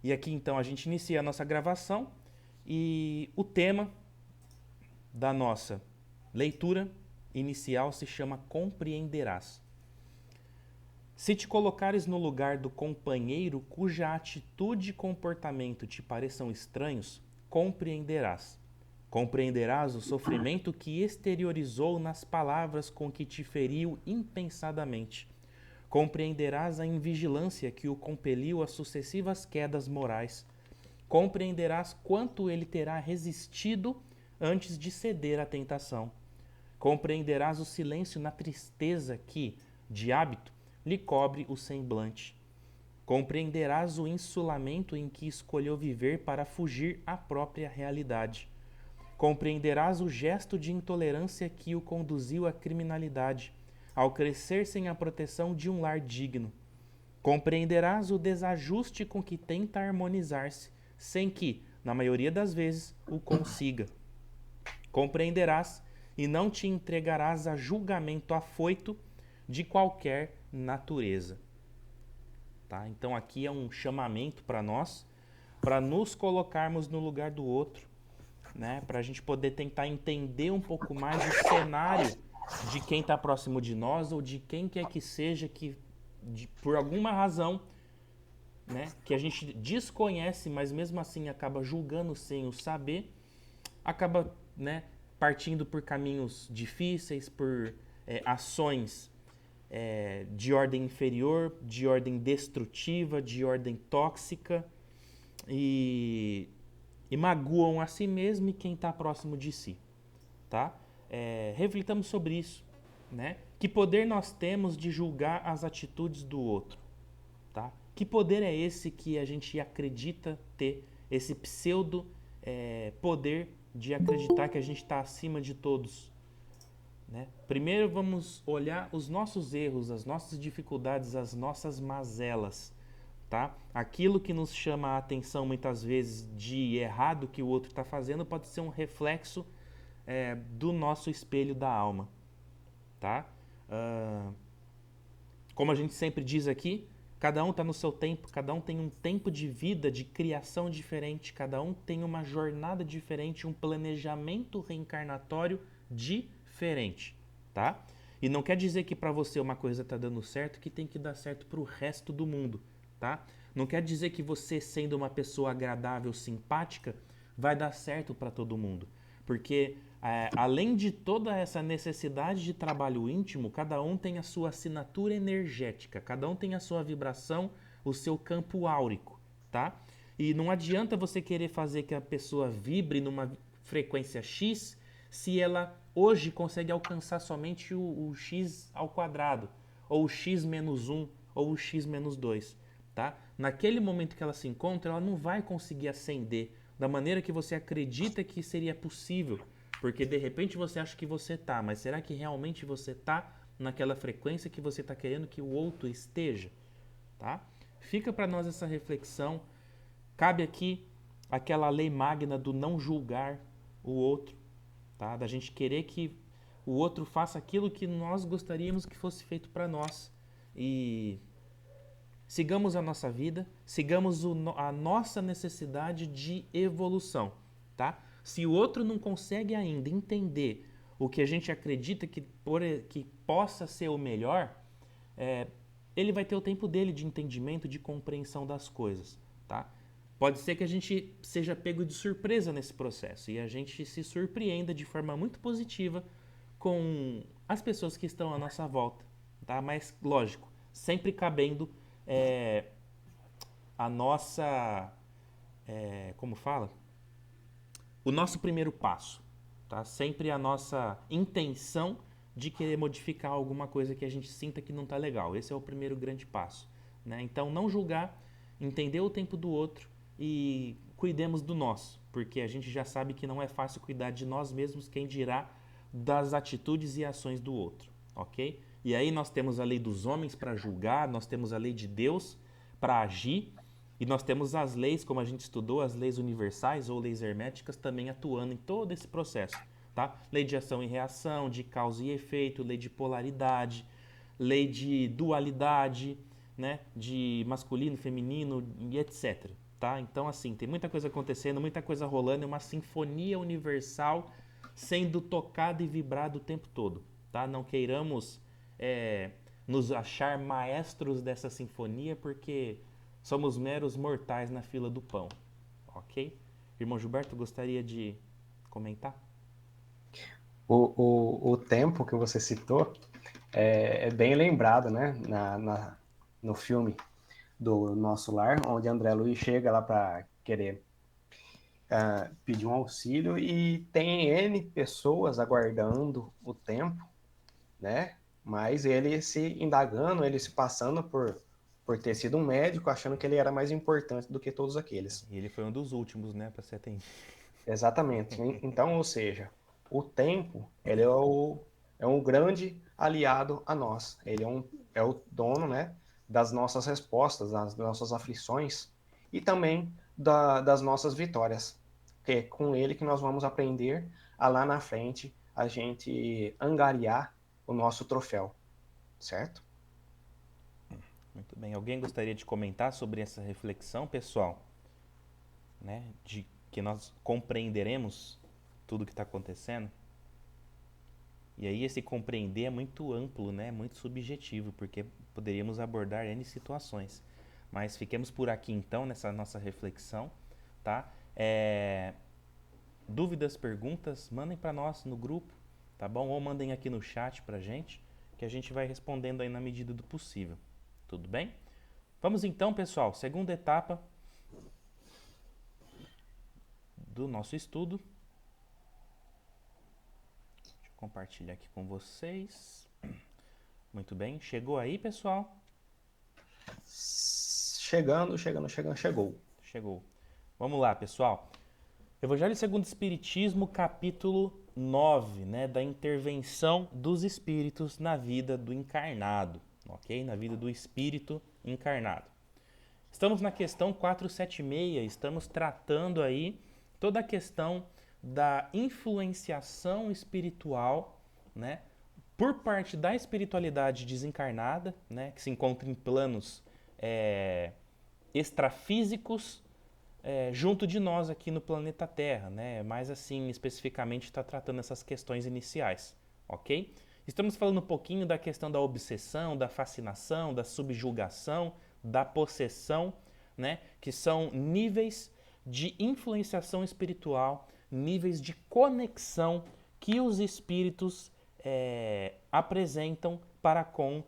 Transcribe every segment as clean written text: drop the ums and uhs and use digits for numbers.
E aqui então a gente inicia a nossa gravação e o tema da nossa leitura inicial se chama Compreenderás. Se te colocares no lugar do companheiro cuja atitude e comportamento te pareçam estranhos, compreenderás. Compreenderás o sofrimento que exteriorizou nas palavras com que te feriu impensadamente. Compreenderás a invigilância que o compeliu às sucessivas quedas morais. Compreenderás quanto ele terá resistido antes de ceder à tentação. Compreenderás o silêncio na tristeza que, de hábito, lhe cobre o semblante. Compreenderás o insulamento em que escolheu viver para fugir à própria realidade. Compreenderás o gesto de intolerância que o conduziu à criminalidade, ao crescer sem a proteção de um lar digno. Compreenderás o desajuste com que tenta harmonizar-se, sem que, na maioria das vezes, o consiga. Compreenderás e não te entregarás a julgamento afoito de qualquer natureza. Tá? Então aqui é um chamamento para nós, para nos colocarmos no lugar do outro, né? Para a gente poder tentar entender um pouco mais o cenário de quem está próximo de nós ou de quem quer que seja que, por alguma razão, né, que a gente desconhece, mas mesmo assim acaba julgando sem o saber, acaba, né, partindo por caminhos difíceis, por ações de ordem inferior, de ordem destrutiva, de ordem tóxica e magoam a si mesmo e quem está próximo de si. Tá? Reflitamos sobre isso. Né? Que poder nós temos de julgar as atitudes do outro? Tá? Que poder é esse que a gente acredita ter, esse pseudo poder de acreditar que a gente está acima de todos? Né? Primeiro vamos olhar os nossos erros, as nossas dificuldades, as nossas mazelas. Tá? Aquilo que nos chama a atenção muitas vezes de errado que o outro está fazendo pode ser um reflexo do nosso espelho da alma. Tá? Como a gente sempre diz aqui, cada um está no seu tempo, cada um tem um tempo de vida, de criação diferente, cada um tem uma jornada diferente, um planejamento reencarnatório diferente. Tá? E não quer dizer que para você uma coisa está dando certo que tem que dar certo para o resto do mundo. Tá? Não quer dizer que você, sendo uma pessoa agradável, simpática, vai dar certo para todo mundo. Porque, além de toda essa necessidade de trabalho íntimo, cada um tem a sua assinatura energética, cada um tem a sua vibração, o seu campo áurico. Tá? E não adianta você querer fazer que a pessoa vibre numa frequência X se ela hoje consegue alcançar somente o x ao quadrado, ou o x menos 1, ou o x menos 2. Tá? Naquele momento que ela se encontra, ela não vai conseguir ascender da maneira que você acredita que seria possível, porque de repente você acha que você tá, mas será que realmente você tá naquela frequência que você está querendo que o outro esteja? Tá? Fica para nós essa reflexão. Cabe aqui aquela lei magna do não julgar o outro, tá? Da gente querer que o outro faça aquilo que nós gostaríamos que fosse feito para nós. E sigamos a nossa vida, sigamos a nossa necessidade de evolução, tá? Se o outro não consegue ainda entender o que a gente acredita que possa ser o melhor, ele vai ter o tempo dele de entendimento, de compreensão das coisas, tá? Pode ser que a gente seja pego de surpresa nesse processo e a gente se surpreenda de forma muito positiva com as pessoas que estão à nossa volta, tá? Mas, lógico, sempre cabendo a nossa, como fala? O nosso primeiro passo, tá? Sempre a nossa intenção de querer modificar alguma coisa que a gente sinta que não está legal. Esse é o primeiro grande passo, né? Então, não julgar, entender o tempo do outro e cuidemos do nosso, porque a gente já sabe que não é fácil cuidar de nós mesmos, quem dirá das atitudes e ações do outro, ok? E aí nós temos a lei dos homens para julgar, nós temos a lei de Deus para agir, e nós temos as leis, como a gente estudou, as leis universais ou leis herméticas também atuando em todo esse processo. Tá? Lei de ação e reação, de causa e efeito, lei de polaridade, lei de dualidade, né? De masculino, feminino e etc. tá? Então, assim, tem muita coisa acontecendo, muita coisa rolando, é uma sinfonia universal sendo tocada e vibrada o tempo todo, tá? Não queiramos nos achar maestros dessa sinfonia, porque somos meros mortais na fila do pão, ok? Irmão Gilberto, gostaria de comentar? O tempo que você citou é bem lembrado, né? No filme do Nosso Lar, onde André Luiz chega lá para querer pedir um auxílio e tem N pessoas aguardando o tempo, né? Mas ele se indagando, ele se passando por ter sido um médico, achando que ele era mais importante do que todos aqueles. E ele foi um dos últimos, né, para ser atendido. Exatamente. Então, ou seja, o tempo, ele é um grande aliado a nós. Ele é o dono, né, das nossas respostas, das nossas aflições e também das nossas vitórias. Que é com ele que nós vamos aprender a lá na frente a gente angariar o nosso troféu, certo? Muito bem. Alguém gostaria de comentar sobre essa reflexão, pessoal? Né? De que nós compreenderemos tudo o que está acontecendo? E aí esse compreender é muito amplo, né? Muito subjetivo, porque poderíamos abordar N situações. Mas fiquemos por aqui então, nessa nossa reflexão, tá? Dúvidas, perguntas, mandem para nós no grupo, tá bom? Ou mandem aqui no chat pra gente, que a gente vai respondendo aí na medida do possível. Tudo bem? Vamos então, pessoal, segunda etapa do nosso estudo. Deixa eu compartilhar aqui com vocês. Muito bem. Chegou aí, pessoal? Chegou. Chegou. Vamos lá, pessoal. Evangelho segundo o Espiritismo, capítulo 9, né, da intervenção dos espíritos na vida do encarnado, ok? Na vida do espírito encarnado. Estamos na questão 476, estamos tratando aí toda a questão da influenciação espiritual, né, por parte da espiritualidade desencarnada, né, que se encontra em planos extrafísicos, junto de nós aqui no planeta Terra, né? Mais assim, especificamente está tratando essas questões iniciais, ok? Estamos falando um pouquinho da questão da obsessão, da fascinação, da subjugação, da possessão, né? Que são níveis de influenciação espiritual, níveis de conexão que os espíritos apresentam para com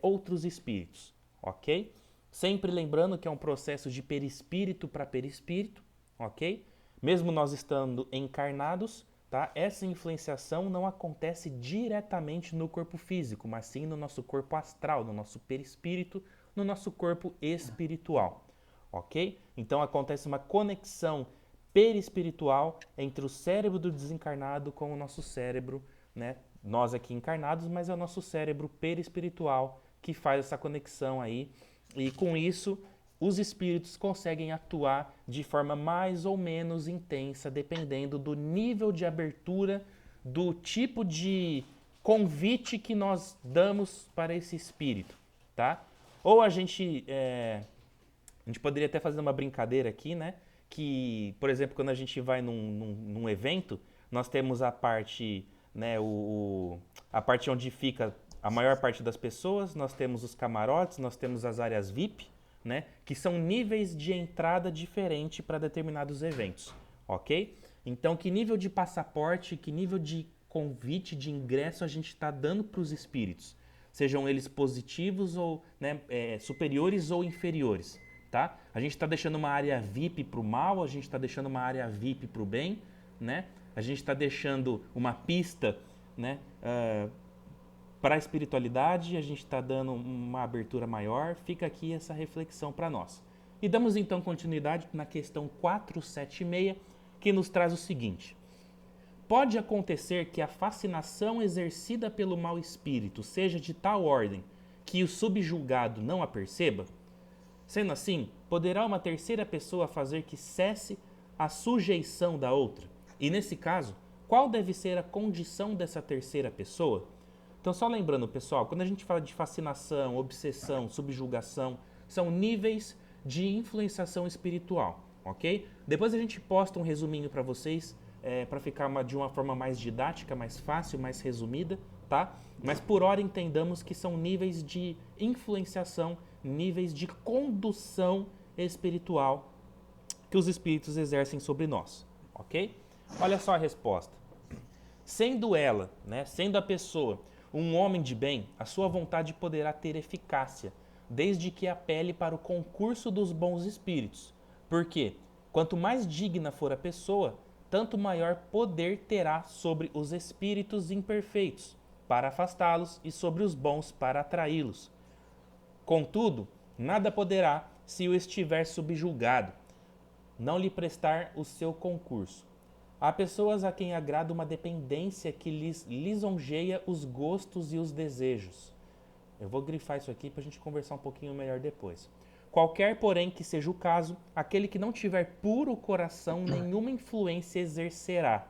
outros espíritos, ok? Sempre lembrando que é um processo de perispírito para perispírito, ok? Mesmo nós estando encarnados, tá? Essa influenciação não acontece diretamente no corpo físico, mas sim no nosso corpo astral, no nosso perispírito, no nosso corpo espiritual, ok? Então acontece uma conexão perispiritual entre o cérebro do desencarnado com o nosso cérebro, né? Nós aqui encarnados, mas é o nosso cérebro perispiritual que faz essa conexão aí. E com isso, os espíritos conseguem atuar de forma mais ou menos intensa, dependendo do nível de abertura, do tipo de convite que nós damos para esse espírito, tá? Ou a gente poderia até fazer uma brincadeira aqui, né? Que, por exemplo, quando a gente vai num evento, nós temos a parte, né, a parte onde fica a maior parte das pessoas, nós temos os camarotes, nós temos as áreas VIP, né, que são níveis de entrada diferente para determinados eventos, ok? Então, que nível de passaporte, que nível de convite, de ingresso a gente está dando para os espíritos? Sejam eles positivos ou, né, superiores ou inferiores, tá? A gente está deixando uma área VIP para o mal, a gente está deixando uma área VIP para o bem, né? A gente está deixando uma pista, né, para a espiritualidade, a gente está dando uma abertura maior. Fica aqui essa reflexão para nós. E damos então continuidade na questão 476, que nos traz o seguinte: pode acontecer que a fascinação exercida pelo mau espírito seja de tal ordem que o subjulgado não a perceba? Sendo assim, poderá uma terceira pessoa fazer que cesse a sujeição da outra? E nesse caso, qual deve ser a condição dessa terceira pessoa? Então, só lembrando, pessoal, quando a gente fala de fascinação, obsessão, subjugação, são níveis de influenciação espiritual, ok? Depois a gente posta um resuminho para vocês, para ficar de uma forma mais didática, mais fácil, mais resumida, tá? Mas por hora entendamos que são níveis de influenciação, níveis de condução espiritual que os espíritos exercem sobre nós, ok? Olha só a resposta. Sendo ela, né, sendo a pessoa um homem de bem, a sua vontade poderá ter eficácia, desde que apele para o concurso dos bons espíritos. Porque, quanto mais digna for a pessoa, tanto maior poder terá sobre os espíritos imperfeitos, para afastá-los, e sobre os bons, para atraí-los. Contudo, nada poderá, se o estiver subjulgado, não lhe prestar o seu concurso. Há pessoas a quem agrada uma dependência que lhes lisonjeia os gostos e os desejos. Eu vou grifar isso aqui para a gente conversar um pouquinho melhor depois. Qualquer, porém, que seja o caso, aquele que não tiver puro coração, nenhuma influência exercerá.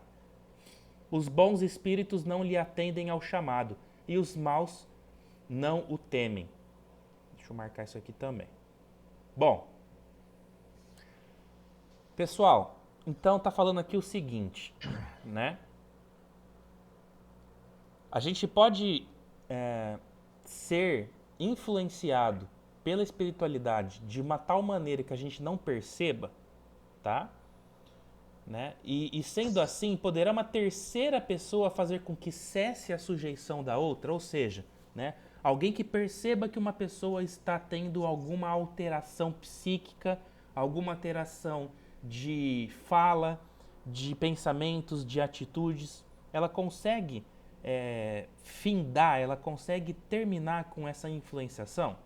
Os bons espíritos não lhe atendem ao chamado, e os maus não o temem. Deixa eu marcar isso aqui também. Bom, pessoal, então tá falando aqui o seguinte, né? A gente pode ser influenciado pela espiritualidade de uma tal maneira que a gente não perceba, tá? Né? E sendo assim, poderá uma terceira pessoa fazer com que cesse a sujeição da outra, ou seja, né? Alguém que perceba que uma pessoa está tendo alguma alteração psíquica, alguma alteração de fala, de pensamentos, de atitudes, ela consegue findar, ela consegue terminar com essa influenciação,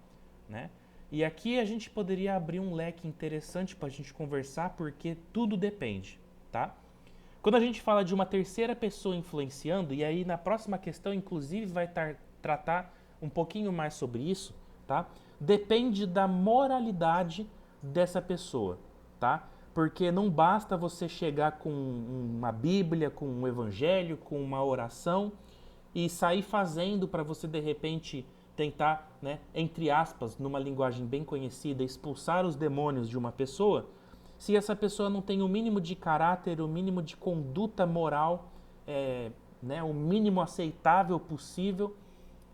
né? E aqui a gente poderia abrir um leque interessante para a gente conversar, porque tudo depende, tá? Quando a gente fala de uma terceira pessoa influenciando, e aí na próxima questão, inclusive, vai tratar um pouquinho mais sobre isso, tá? Depende da moralidade dessa pessoa, tá? Porque não basta você chegar com uma Bíblia, com um evangelho, com uma oração e sair fazendo para você, de repente, tentar, né, entre aspas, numa linguagem bem conhecida, expulsar os demônios de uma pessoa, se essa pessoa não tem o mínimo de caráter, o mínimo de conduta moral, né, o mínimo aceitável possível,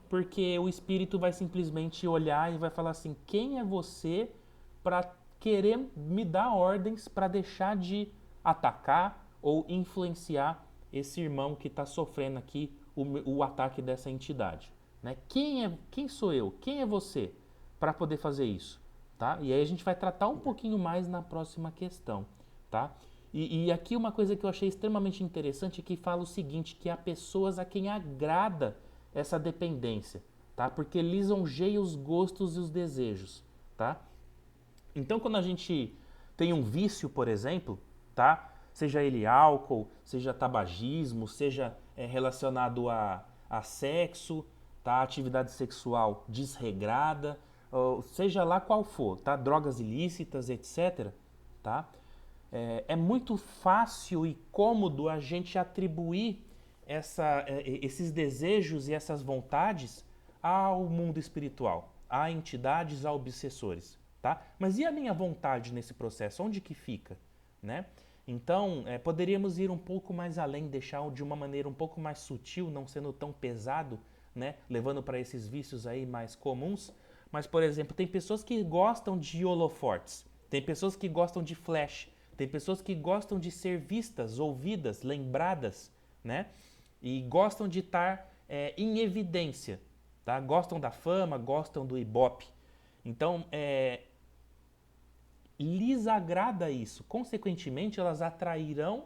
porque o espírito vai simplesmente olhar e vai falar assim: quem é você para querer me dar ordens para deixar de atacar ou influenciar esse irmão que está sofrendo aqui o ataque dessa entidade, né? Quem sou eu? Quem é você para poder fazer isso, tá? E aí a gente vai tratar um pouquinho mais na próxima questão, tá? E aqui uma coisa que eu achei extremamente interessante é que fala o seguinte, que há pessoas a quem agrada essa dependência, tá? Porque lisonjeia os gostos e os desejos, tá? Então, quando a gente tem um vício, por exemplo, tá? Seja ele álcool, seja tabagismo, seja relacionado a sexo, tá? Atividade sexual desregrada, seja lá qual for, tá? Drogas ilícitas, etc., tá? É muito fácil e cômodo a gente atribuir esses desejos e essas vontades ao mundo espiritual, a entidades, a obsessores, tá? Mas e a minha vontade nesse processo? Onde que fica, né? Então, poderíamos ir um pouco mais além, deixar de uma maneira um pouco mais sutil, não sendo tão pesado, né? Levando para esses vícios aí mais comuns. Mas, por exemplo, tem pessoas que gostam de holofortes, tem pessoas que gostam de flash, tem pessoas que gostam de ser vistas, ouvidas, lembradas, né? E gostam de estar em evidência, tá? Gostam da fama, gostam do ibope. Então, lhes agrada isso. Consequentemente, elas atrairão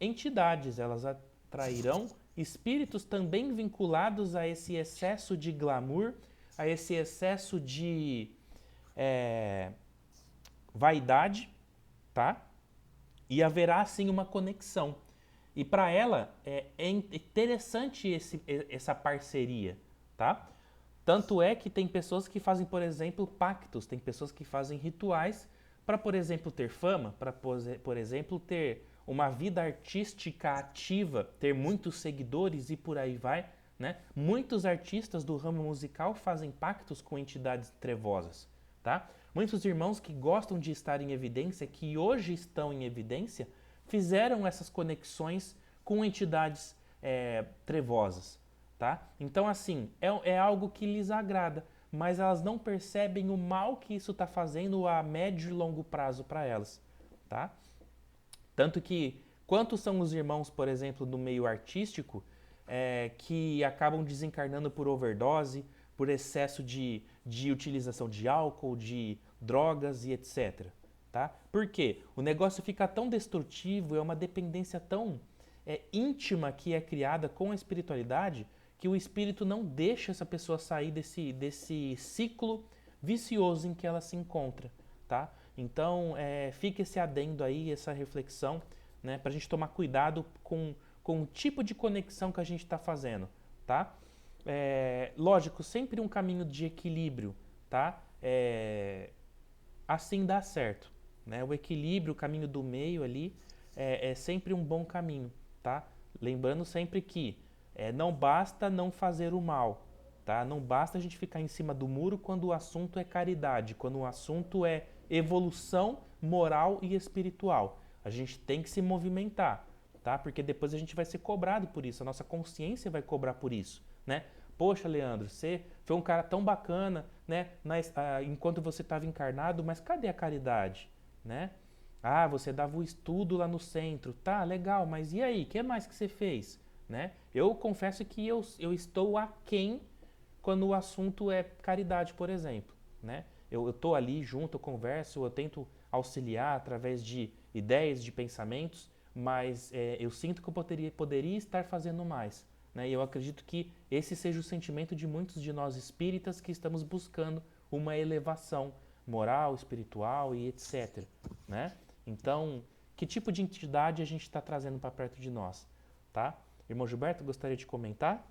entidades, elas atrairão espíritos também vinculados a esse excesso de glamour, a esse excesso de vaidade, tá? E haverá, assim, uma conexão. E para ela é interessante essa parceria, tá? Tanto é que tem pessoas que fazem, por exemplo, pactos, tem pessoas que fazem rituais para, por exemplo, ter fama, para, por exemplo, ter uma vida artística ativa, ter muitos seguidores e por aí vai, né? Muitos artistas do ramo musical fazem pactos com entidades trevosas, tá? Muitos irmãos que gostam de estar em evidência, que hoje estão em evidência, fizeram essas conexões com entidades trevosas, tá? Então, assim, é algo que lhes agrada, mas elas não percebem o mal que isso está fazendo a médio e longo prazo para elas, tá? Tanto que, quantos são os irmãos, por exemplo, do meio artístico, que acabam desencarnando por overdose, por excesso de utilização de álcool, de drogas e etc. Tá? Por quê? O negócio fica tão destrutivo, é uma dependência tão íntima que é criada com a espiritualidade, que o espírito não deixa essa pessoa sair desse ciclo vicioso em que ela se encontra. Tá? Então, fica esse adendo aí, essa reflexão, né, para a gente tomar cuidado com o tipo de conexão que a gente está fazendo, tá? Lógico, sempre um caminho de equilíbrio, tá? Assim dá certo, né? O equilíbrio, o caminho do meio ali, é sempre um bom caminho, tá? Lembrando sempre que não basta não fazer o mal, tá? Não basta a gente ficar em cima do muro quando o assunto é caridade, quando o assunto é evolução moral e espiritual. A gente tem que se movimentar, tá? Porque depois a gente vai ser cobrado por isso, a nossa consciência vai cobrar por isso, né? Poxa, Leandro, você foi um cara tão bacana, né? Enquanto você estava encarnado, mas cadê a caridade, né? Ah, você dava o estudo lá no centro, tá, legal, mas e aí, o que mais que você fez, né? Eu confesso que eu estou aquém quando o assunto é caridade, por exemplo, né? Eu estou ali junto, eu converso, eu tento auxiliar através de ideias, de pensamentos, mas eu sinto que eu poderia estar fazendo mais, né? E eu acredito que esse seja o sentimento de muitos de nós espíritas que estamos buscando uma elevação moral, espiritual e etc, né? Então, que tipo de entidade a gente está trazendo para perto de nós, tá? Irmão Gilberto, gostaria de comentar?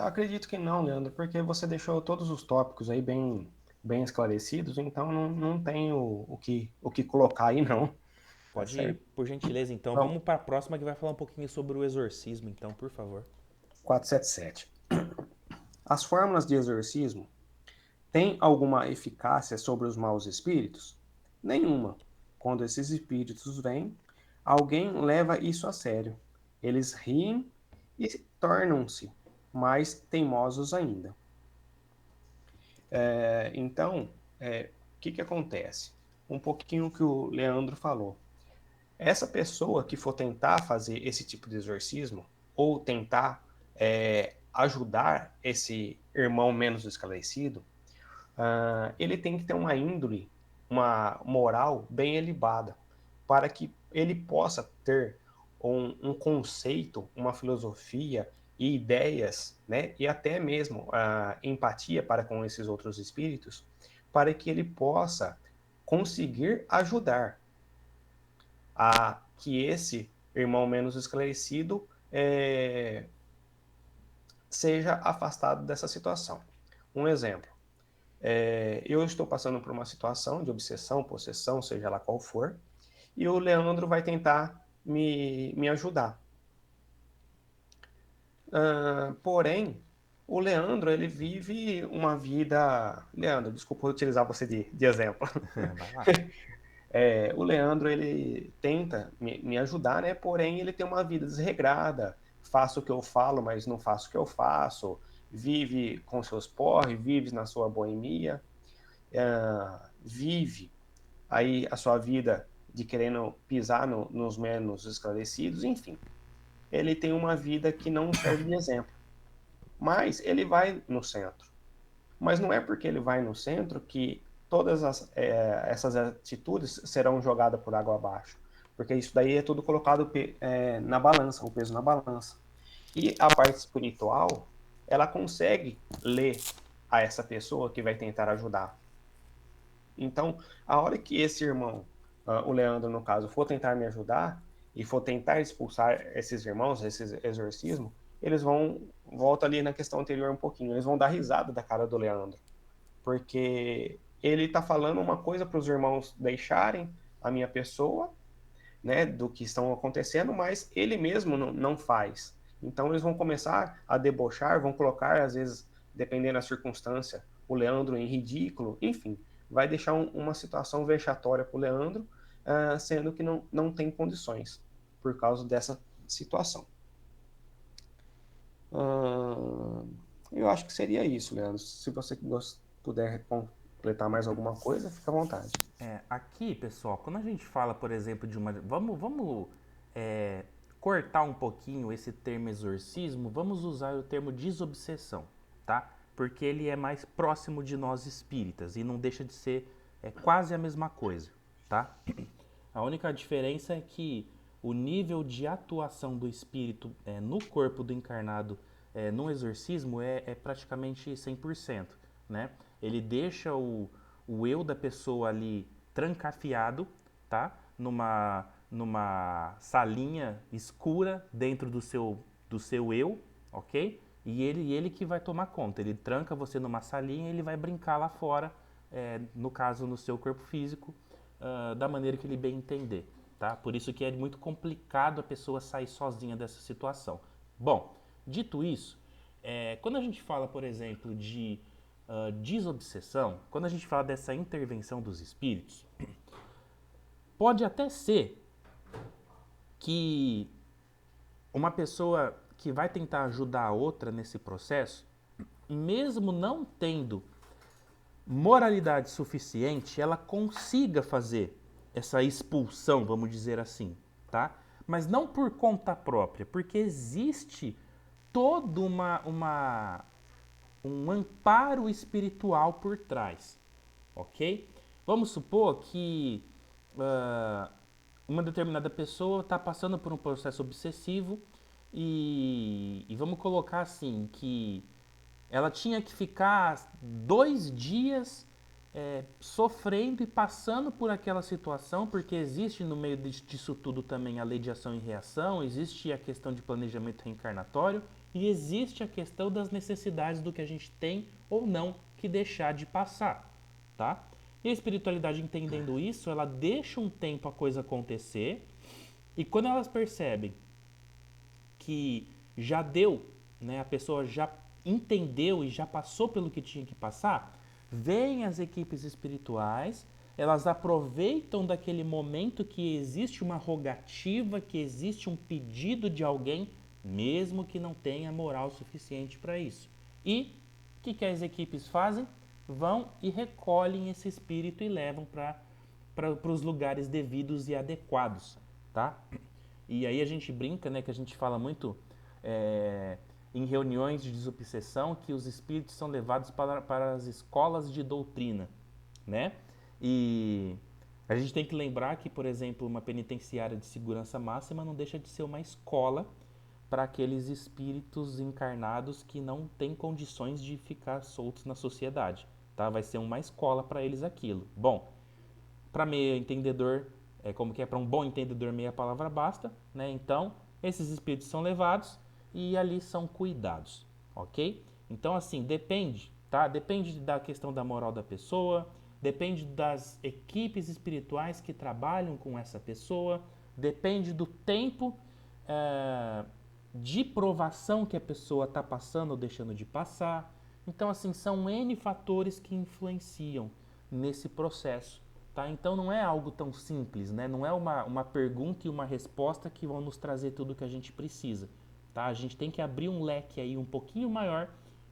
Acredito que não, Leandro, porque você deixou todos os tópicos aí bem esclarecidos, então não tem o que colocar aí, não. Tá Pode ir, certo? por gentileza, então. Então, Vamos para a próxima que vai falar um pouquinho sobre o exorcismo, então, por favor. 477. As fórmulas de exorcismo têm alguma eficácia sobre os maus espíritos? Nenhuma. Quando esses espíritos vêm, alguém leva isso a sério. Eles riem e tornam-se mais teimosos ainda. Então, o que acontece? Um pouquinho que o Leandro falou. Essa pessoa que for tentar fazer esse tipo de exorcismo, ou tentar ajudar esse irmão menos esclarecido, ele tem que ter uma índole, uma moral bem elevada, para que ele possa ter um conceito, uma filosofia e ideias, né, e até mesmo a empatia para com esses outros espíritos, para que ele possa conseguir ajudar a que esse irmão menos esclarecido seja afastado dessa situação. Um exemplo. Eu estou passando por uma situação de obsessão, possessão, seja lá qual for, e o Leandro vai tentar me ajudar. Porém, o Leandro, ele vive uma vida... Leandro, desculpa utilizar você de exemplo. Vai lá. O Leandro, ele tenta me ajudar, né? Porém, ele tem uma vida desregrada, faço o que eu falo, mas não faço o que eu faço, vive com seus porres, vive na sua boemia, vive aí a sua vida de querendo pisar nos menos esclarecidos, enfim. Ele tem uma vida que não serve de exemplo. Mas ele vai no centro. Mas não é porque ele vai no centro que todas essas atitudes serão jogadas por água abaixo. Porque isso daí é tudo colocado na balança, o peso na balança. E a parte espiritual, ela consegue ler a essa pessoa que vai tentar ajudar. Então, a hora que esse irmão, o Leandro, no caso, for tentar me ajudar e for tentar expulsar esses irmãos, esse exorcismo, eles volta ali na questão anterior um pouquinho, eles vão dar risada da cara do Leandro, porque ele está falando uma coisa para os irmãos deixarem a minha pessoa, né, do que estão acontecendo, mas ele mesmo não faz. Então eles vão começar a debochar, vão colocar, às vezes, dependendo da circunstância, o Leandro em ridículo, enfim, vai deixar uma situação vexatória para o Leandro, sendo que não tem condições por causa dessa situação. Eu acho que seria isso, Leandro. Se você puder completar mais alguma coisa, fica à vontade. Aqui, pessoal, quando a gente fala, por exemplo, de uma. Vamos cortar um pouquinho esse termo exorcismo, vamos usar o termo desobsessão, tá? Porque ele é mais próximo de nós espíritas e não deixa de ser quase a mesma coisa, tá? A única diferença é que o nível de atuação do espírito no corpo do encarnado no exorcismo é praticamente 100%, né? Ele deixa o eu da pessoa ali trancafiado, tá? Numa salinha escura dentro do seu eu, ok? E ele que vai tomar conta. Ele tranca você numa salinha e ele vai brincar lá fora, no caso no seu corpo físico, da maneira que ele bem entender, tá? Por isso que é muito complicado a pessoa sair sozinha dessa situação. Bom, dito isso, quando a gente fala, por exemplo, de desobsessão, quando a gente fala dessa intervenção dos espíritos, pode até ser que uma pessoa que vai tentar ajudar a outra nesse processo, mesmo não tendo moralidade suficiente, ela consiga fazer essa expulsão, vamos dizer assim, tá? Mas não por conta própria, porque existe todo um amparo espiritual por trás, ok? Vamos supor que uma determinada pessoa está passando por um processo obsessivo e vamos colocar assim, que ela tinha que ficar 2 dias sofrendo e passando por aquela situação, porque existe no meio disso tudo também a lei de ação e reação, existe a questão de planejamento reencarnatório e existe a questão das necessidades do que a gente tem ou não que deixar de passar, tá? E a espiritualidade, entendendo isso, ela deixa um tempo a coisa acontecer e quando elas percebem que já deu, né, a pessoa já entendeu e já passou pelo que tinha que passar, vêm as equipes espirituais, elas aproveitam daquele momento que existe uma rogativa, que existe um pedido de alguém, mesmo que não tenha moral suficiente para isso. E o que as equipes fazem? Vão e recolhem esse espírito e levam para os lugares devidos e adequados, tá? E aí a gente brinca, né, que a gente fala muito em reuniões de desobsessão que os espíritos são levados para as escolas de doutrina, né? E a gente tem que lembrar que, por exemplo, uma penitenciária de segurança máxima não deixa de ser uma escola para aqueles espíritos encarnados que não têm condições de ficar soltos na sociedade, tá? Vai ser uma escola para eles aquilo. Bom, para meio entendedor, como que é para um bom entendedor meia palavra basta, né? Então, esses espíritos são levados e ali são cuidados, ok? Então, assim, depende, tá? Depende da questão da moral da pessoa, depende das equipes espirituais que trabalham com essa pessoa, depende do tempo de provação que a pessoa está passando ou deixando de passar. Então, assim, são N fatores que influenciam nesse processo. Tá? Então não é algo tão simples, né? Não é uma pergunta e uma resposta que vão nos trazer tudo o que a gente precisa. Tá? A gente tem que abrir um leque aí um pouquinho maior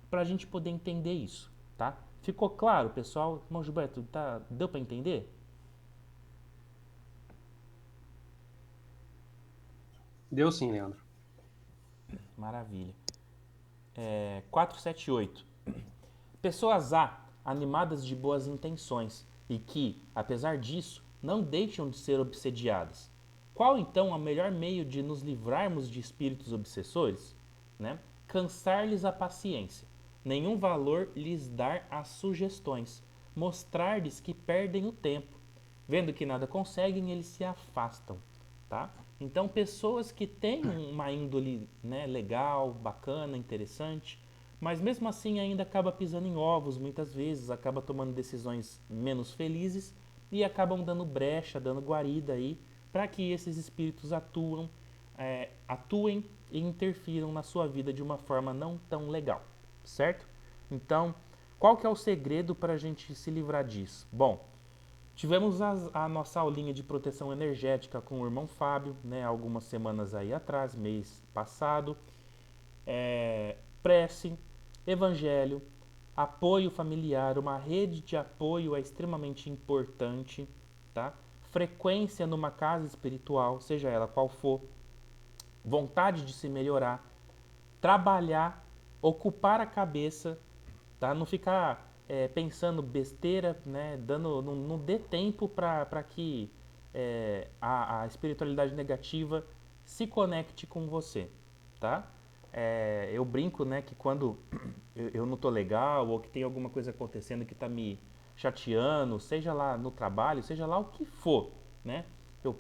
para a gente poder entender isso. Tá? Ficou claro, pessoal? Irmão Gilberto, deu para entender? Deu sim, Leandro. Maravilha. 478. Pessoas A, animadas de boas intenções e que, apesar disso, não deixam de ser obsediadas. Qual então o melhor meio de nos livrarmos de espíritos obsessores? Né? Cansar-lhes a paciência, nenhum valor lhes dar às sugestões, mostrar-lhes que perdem o tempo. Vendo que nada conseguem, eles se afastam. Tá? Então, pessoas que têm uma índole, né, legal, bacana, interessante, mas mesmo assim ainda acaba pisando em ovos muitas vezes, acaba tomando decisões menos felizes e acabam dando brecha, dando guarida aí para que esses espíritos atuem e interfiram na sua vida de uma forma não tão legal, certo? Então, qual que é o segredo para a gente se livrar disso? Bom, tivemos a nossa aulinha de proteção energética com o irmão Fábio, né, algumas semanas aí atrás, mês passado. Prece, evangelho, apoio familiar, uma rede de apoio é extremamente importante, tá? Frequência numa casa espiritual, seja ela qual for, vontade de se melhorar, trabalhar, ocupar a cabeça, tá? Não ficar pensando besteira, né? Não dê tempo para que a espiritualidade negativa se conecte com você, tá? Eu brinco, né, que quando eu não tô legal ou que tem alguma coisa acontecendo que tá me chateando, seja lá no trabalho, seja lá o que for, né?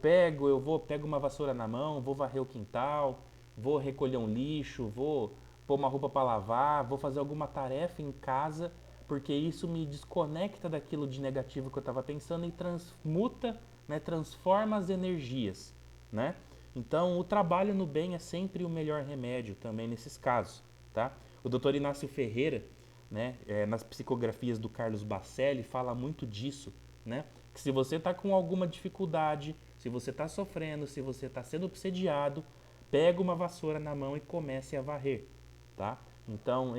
Pego uma vassoura na mão, vou varrer o quintal, vou recolher um lixo, vou pôr uma roupa para lavar, vou fazer alguma tarefa em casa, porque isso me desconecta daquilo de negativo que eu estava pensando e transmuta, né, transforma as energias, né? Então, o trabalho no bem é sempre o melhor remédio também nesses casos, tá? O Dr. Inácio Ferreira, né, nas psicografias do Carlos Bacelli, fala muito disso, né? Que se você está com alguma dificuldade, se você está sofrendo, se você está sendo obsediado, pega uma vassoura na mão e comece a varrer, tá? Então,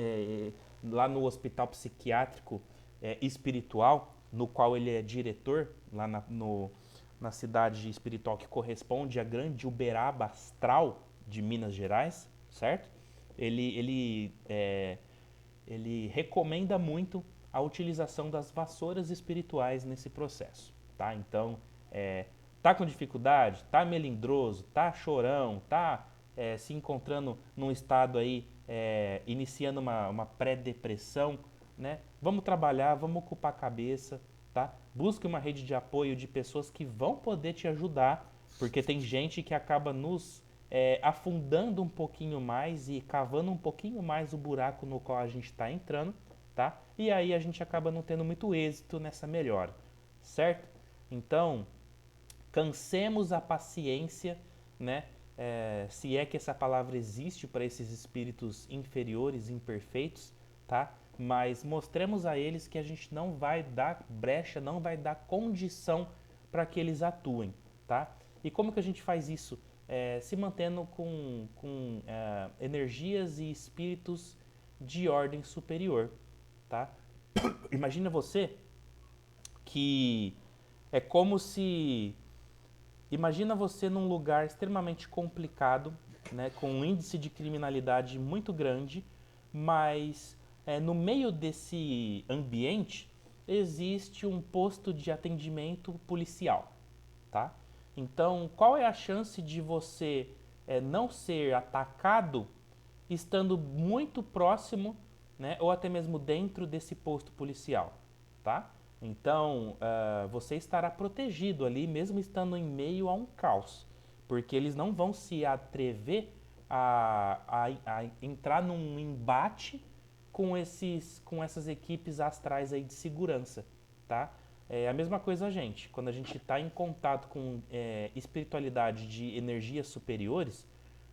lá no hospital psiquiátrico espiritual, no qual ele é diretor, lá na cidade espiritual que corresponde à grande Uberaba Astral de Minas Gerais, certo? Ele recomenda muito a utilização das vassouras espirituais nesse processo, tá? Então, tá com dificuldade, tá melindroso, tá chorão, tá se encontrando num estado aí, iniciando uma pré-depressão, né? Vamos trabalhar, vamos ocupar a cabeça, tá? Busque uma rede de apoio de pessoas que vão poder te ajudar, porque tem gente que acaba nos afundando um pouquinho mais e cavando um pouquinho mais o buraco no qual a gente está entrando, tá? E aí a gente acaba não tendo muito êxito nessa melhora, certo? Então, cansemos a paciência, né? Se é que essa palavra existe para esses espíritos inferiores, imperfeitos, tá? Mas mostremos a eles que a gente não vai dar brecha, não vai dar condição para que eles atuem, tá? E como que a gente faz isso? Se mantendo com energias e espíritos de ordem superior, tá? Imagina você que é como se imagina você num lugar extremamente complicado, né, com um índice de criminalidade muito grande, mas no meio desse ambiente existe um posto de atendimento policial, tá? Então, qual é a chance de você não ser atacado estando muito próximo, né, ou até mesmo dentro desse posto policial, tá? Então, você estará protegido ali, mesmo estando em meio a um caos, porque eles não vão se atrever a entrar num embate com essas equipes astrais aí de segurança, tá? É a mesma coisa a gente, quando a gente está em contato com espiritualidade de energias superiores,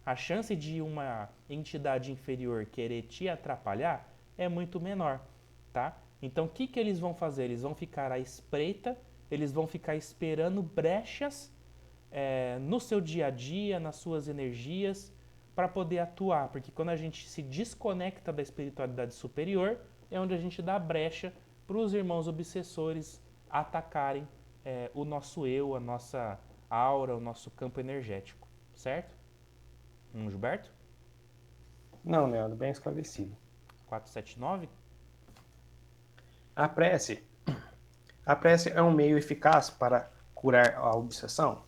a chance de uma entidade inferior querer te atrapalhar é muito menor, tá? Então, o que eles vão fazer? Eles vão ficar à espreita, eles vão ficar esperando brechas no seu dia a dia, nas suas energias, para poder atuar. Porque quando a gente se desconecta da espiritualidade superior, é onde a gente dá brecha para os irmãos obsessores atacarem o nosso eu, a nossa aura, o nosso campo energético, certo? Gilberto? Não, Leandro, bem esclarecido. 479? A prece. A prece é um meio eficaz para curar a obsessão?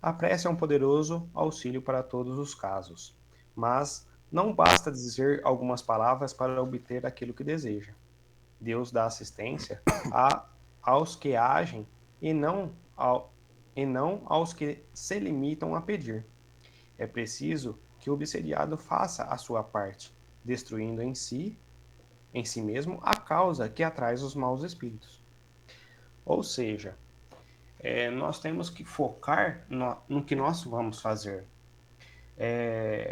A prece é um poderoso auxílio para todos os casos, mas não basta dizer algumas palavras para obter aquilo que deseja. Deus dá assistência aos que agem e não aos que se limitam a pedir. É preciso que o obsediado faça a sua parte, destruindo em si mesmo, a causa que atrai os maus espíritos. Ou seja, nós temos que focar no que nós vamos fazer.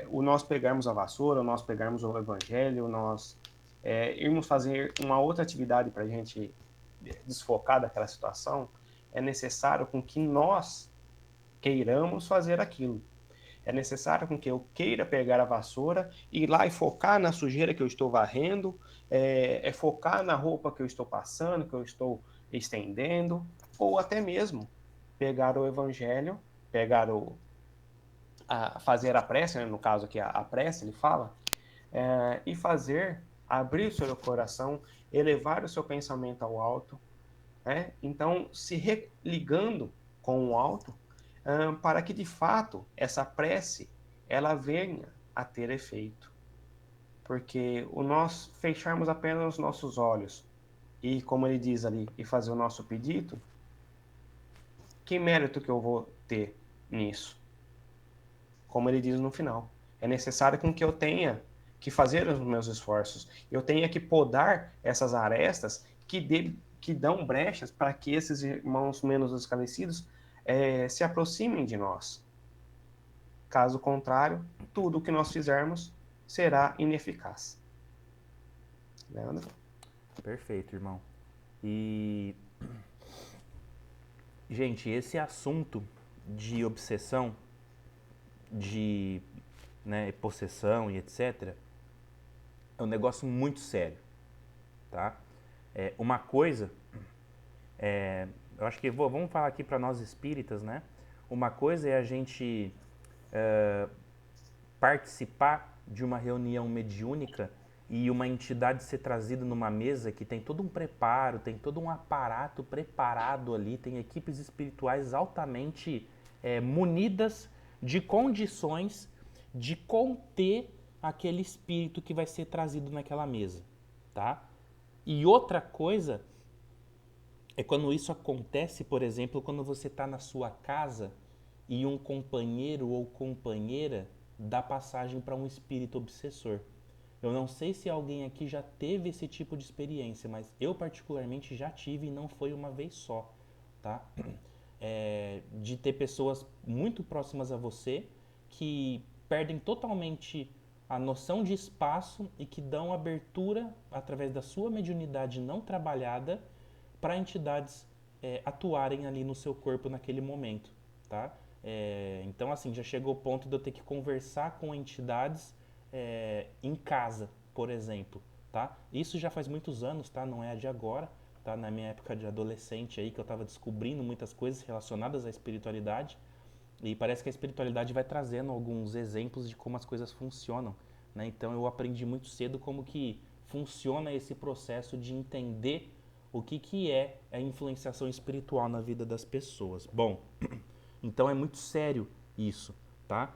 O nós pegarmos a vassoura, o nós pegarmos o evangelho, nós irmos fazer uma outra atividade para a gente desfocar daquela situação, é necessário com que nós queiramos fazer aquilo. É necessário com que eu queira pegar a vassoura, ir lá e focar na sujeira que eu estou varrendo, focar na roupa que eu estou passando, que eu estou estendendo, ou até mesmo pegar o evangelho, fazer a prece, né, no caso aqui a prece, ele fala, e abrir o seu coração, elevar o seu pensamento ao alto, né? Então, se religando com o alto, para que de fato essa prece ela venha a ter efeito. Porque o nós fecharmos apenas os nossos olhos e, como ele diz ali, e fazer o nosso pedido, que mérito que eu vou ter nisso? Como ele diz no final, é necessário com que eu tenha que fazer os meus esforços, eu tenha que podar essas arestas que dão brechas para que esses irmãos menos esclarecidos se aproximem de nós. Caso contrário, tudo o que nós fizermos será ineficaz. Leandro? Perfeito, irmão. E, gente, esse assunto de obsessão, de possessão e etc., é um negócio muito sério, tá? Uma coisa, eu acho que vamos falar aqui para nós espíritas, né? Uma coisa é a gente participar de uma reunião mediúnica e uma entidade ser trazida numa mesa que tem todo um preparo, tem todo um aparato preparado ali, tem equipes espirituais altamente munidas de condições de conter aquele espírito que vai ser trazido naquela mesa, tá? E outra coisa é quando isso acontece, por exemplo, quando você está na sua casa e um companheiro ou companheira dá passagem para um espírito obsessor. Eu não sei se alguém aqui já teve esse tipo de experiência, mas eu particularmente já tive e não foi uma vez só, tá? De ter pessoas muito próximas a você que perdem totalmente a noção de espaço e que dão abertura, através da sua mediunidade não trabalhada, para entidades atuarem ali no seu corpo naquele momento, tá? Então, assim, já chegou o ponto de eu ter que conversar com entidades em casa, por exemplo, tá? Isso já faz muitos anos, tá? Não é de agora, tá? Na minha época de adolescente aí, que eu estava descobrindo muitas coisas relacionadas à espiritualidade, e parece que a espiritualidade vai trazendo alguns exemplos de como as coisas funcionam, né? Então eu aprendi muito cedo como que funciona esse processo de entender o que é a influenciação espiritual na vida das pessoas. Bom, então é muito sério isso, tá?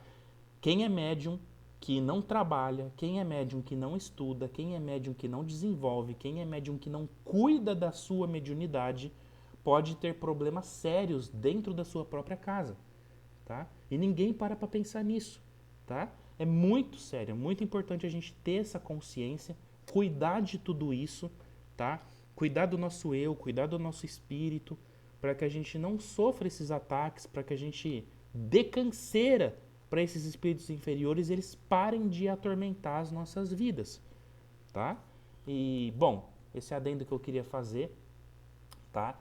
Quem é médium que não trabalha, quem é médium que não estuda, quem é médium que não desenvolve, quem é médium que não cuida da sua mediunidade, pode ter problemas sérios dentro da sua própria casa, tá? E ninguém para pensar nisso, tá? É muito sério, é muito importante a gente ter essa consciência, cuidar de tudo isso, tá? Cuidar do nosso eu, cuidar do nosso espírito, para que a gente não sofra esses ataques, para que a gente dê canseira para esses espíritos inferiores, eles parem de atormentar as nossas vidas, tá? E, bom, esse adendo que eu queria fazer, tá?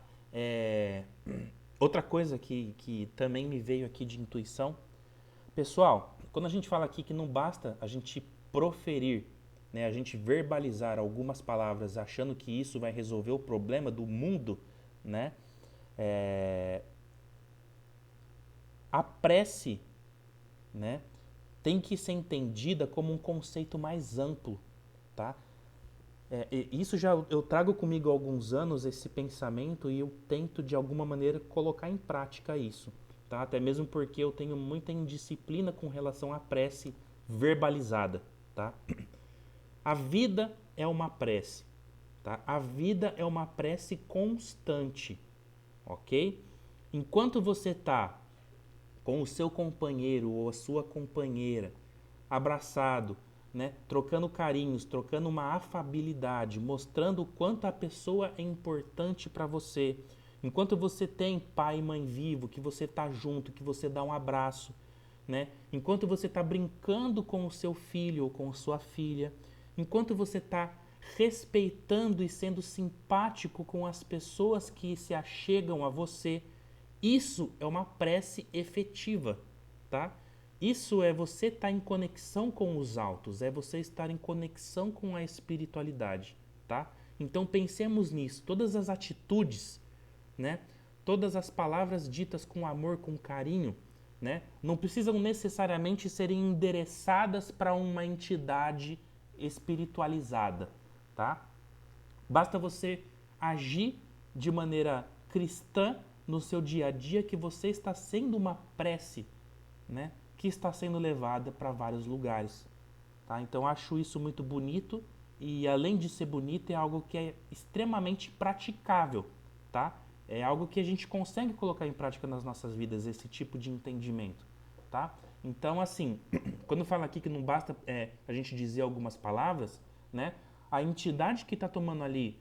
Outra coisa que também me veio aqui de intuição. Pessoal, quando a gente fala aqui que não basta a gente proferir, né, a gente verbalizar algumas palavras achando que isso vai resolver o problema do mundo, né? A prece, né, tem que ser entendida como um conceito mais amplo, tá? Isso já eu trago comigo há alguns anos esse pensamento e eu tento de alguma maneira colocar em prática isso, tá? Até mesmo porque eu tenho muita indisciplina com relação à prece verbalizada, tá? A vida é uma prece, tá? A vida é uma prece constante, ok? Enquanto você está com o seu companheiro ou a sua companheira abraçado, né, trocando carinhos, trocando uma afabilidade, mostrando o quanto a pessoa é importante para você. Enquanto você tem pai e mãe vivo, que você tá junto, que você dá um abraço, né? Enquanto você está brincando com o seu filho ou com a sua filha, enquanto você está respeitando e sendo simpático com as pessoas que se achegam a você. Isso é uma prece efetiva, tá? Isso é você estar em conexão com os altos, é você estar em conexão com a espiritualidade, tá? Então pensemos nisso, todas as atitudes, né? Todas as palavras ditas com amor, com carinho, né? Não precisam necessariamente serem endereçadas para uma entidade espiritualizada, tá? Basta você agir de maneira cristã no seu dia a dia que você está sendo uma prece, né? Que está sendo levada para vários lugares, tá? Então acho isso muito bonito e além de ser bonito é algo que é extremamente praticável, tá? É algo que a gente consegue colocar em prática nas nossas vidas, esse tipo de entendimento, tá? Então, assim, quando fala aqui que não basta a gente dizer algumas palavras, né? A entidade que está tomando ali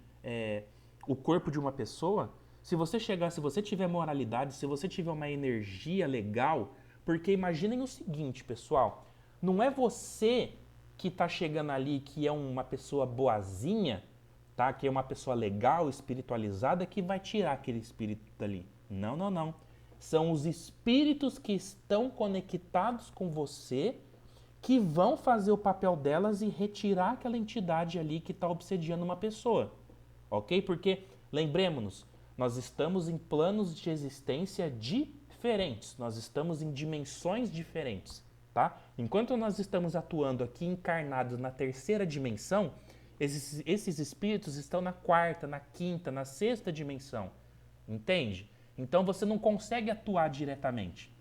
o corpo de uma pessoa, se você chegar, se você tiver moralidade, se você tiver uma energia legal, porque imaginem o seguinte, pessoal, não é você que está chegando ali que é uma pessoa boazinha, tá? Que é uma pessoa legal, espiritualizada, que vai tirar aquele espírito dali. Não, não, não. São os espíritos que estão conectados com você que vão fazer o papel delas e retirar aquela entidade ali que está obsediando uma pessoa. Ok? Porque, lembremos-nos, nós estamos em planos de existência diferentes, nós estamos em dimensões diferentes, tá? Enquanto nós estamos atuando aqui encarnados na terceira dimensão, esses espíritos estão na quarta, na quinta, na sexta dimensão, entende? Então você não consegue atuar diretamente.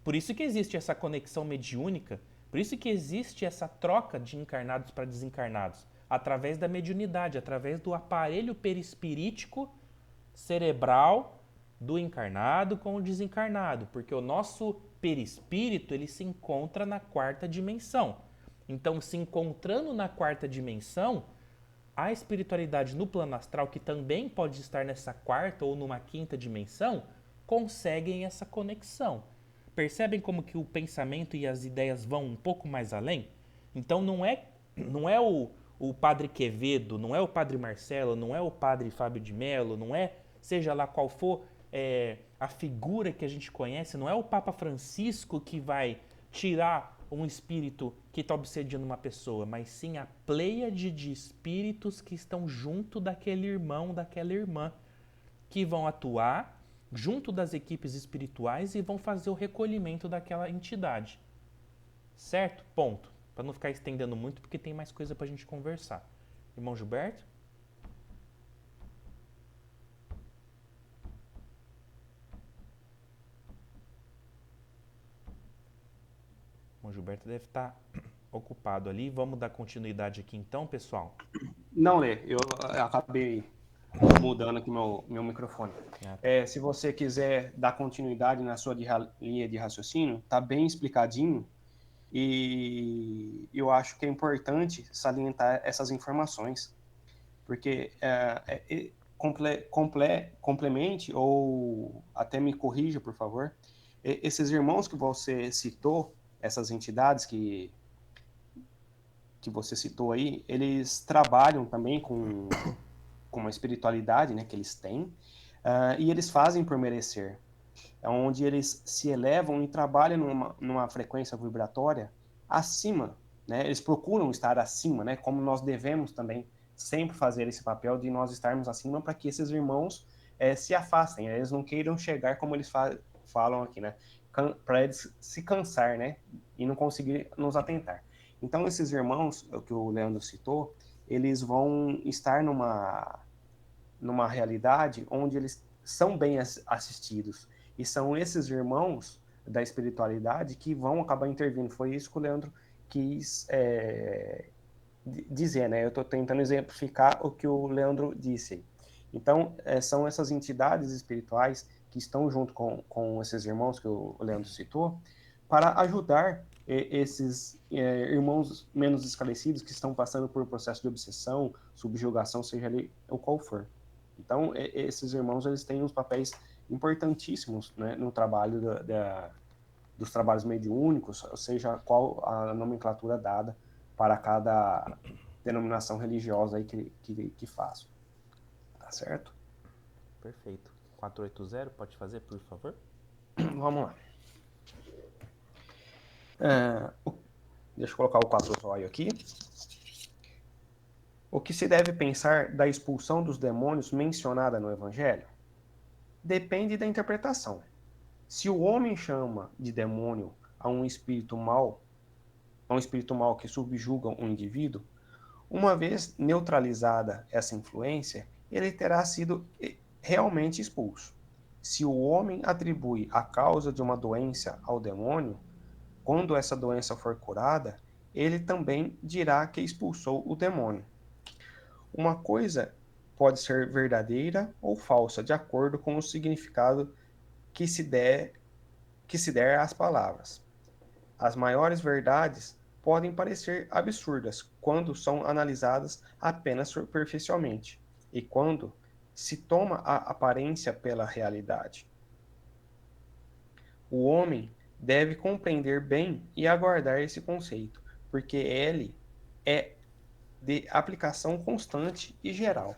Por isso que existe essa conexão mediúnica, por isso que existe essa troca de encarnados para desencarnados, através da mediunidade, através do aparelho perispirítico cerebral do encarnado com o desencarnado, porque o nosso perispírito ele se encontra na quarta dimensão. Então, se encontrando na quarta dimensão, a espiritualidade no plano astral, que também pode estar nessa quarta ou numa quinta dimensão, conseguem essa conexão. Percebem como que o pensamento e as ideias vão um pouco mais além? Então não é o padre Quevedo, não é o padre Marcelo, não é o padre Fábio de Mello, não é, seja lá qual for a figura que a gente conhece, não é o Papa Francisco que vai tirar um espírito que está obsediando uma pessoa, mas sim a pleiade de espíritos que estão junto daquele irmão, daquela irmã, que vão atuar junto das equipes espirituais e vão fazer o recolhimento daquela entidade. Certo? Ponto. Para não ficar estendendo muito, porque tem mais coisa para a gente conversar. Irmão Gilberto? Irmão Gilberto deve estar ocupado ali. Vamos dar continuidade aqui então, pessoal? Não, Lê, eu acabei mudando aqui meu microfone. Se você quiser dar continuidade na sua linha de raciocínio, tá bem explicadinho e eu acho que é importante salientar essas informações, porque complemente ou até me corrija, por favor, esses irmãos que você citou, essas entidades que você citou aí, eles trabalham também com uma espiritualidade, né, que eles têm, e eles fazem por merecer. É onde eles se elevam e trabalham numa frequência vibratória acima, né? Eles procuram estar acima, né? Como nós devemos também sempre fazer esse papel de nós estarmos acima para que esses irmãos se afastem, né? Eles não queiram chegar, como eles falam aqui, né? Para eles se cansar, né? E não conseguir nos atentar. Então, esses irmãos, que o Leandro citou, eles vão estar numa realidade onde eles são bem assistidos. E são esses irmãos da espiritualidade que vão acabar intervindo. Foi isso que o Leandro quis dizer, né? Eu estou tentando exemplificar o que o Leandro disse. Então, são essas entidades espirituais que estão junto com esses irmãos que o Leandro citou, para ajudar esses irmãos menos esclarecidos que estão passando por um processo de obsessão, subjugação, seja ali o qual for. Então, esses irmãos eles têm uns papéis importantíssimos, né, no trabalho dos trabalhos mediúnicos, ou seja, qual a nomenclatura dada para cada denominação religiosa aí que façam. Tá certo? Perfeito. 480, pode fazer, por favor? Vamos lá. Deixa eu colocar o 4 zóio aqui. O que se deve pensar da expulsão dos demônios mencionada no Evangelho? Depende da interpretação. Se o homem chama de demônio a um espírito mau que subjuga um indivíduo, uma vez neutralizada essa influência, ele terá sido realmente expulso. Se o homem atribui a causa de uma doença ao demônio, quando essa doença for curada, ele também dirá que expulsou o demônio. Uma coisa pode ser verdadeira ou falsa, de acordo com o significado que se der às palavras. As maiores verdades podem parecer absurdas quando são analisadas apenas superficialmente e quando se toma a aparência pela realidade. O homem deve compreender bem e aguardar esse conceito, porque ele é de aplicação constante e geral.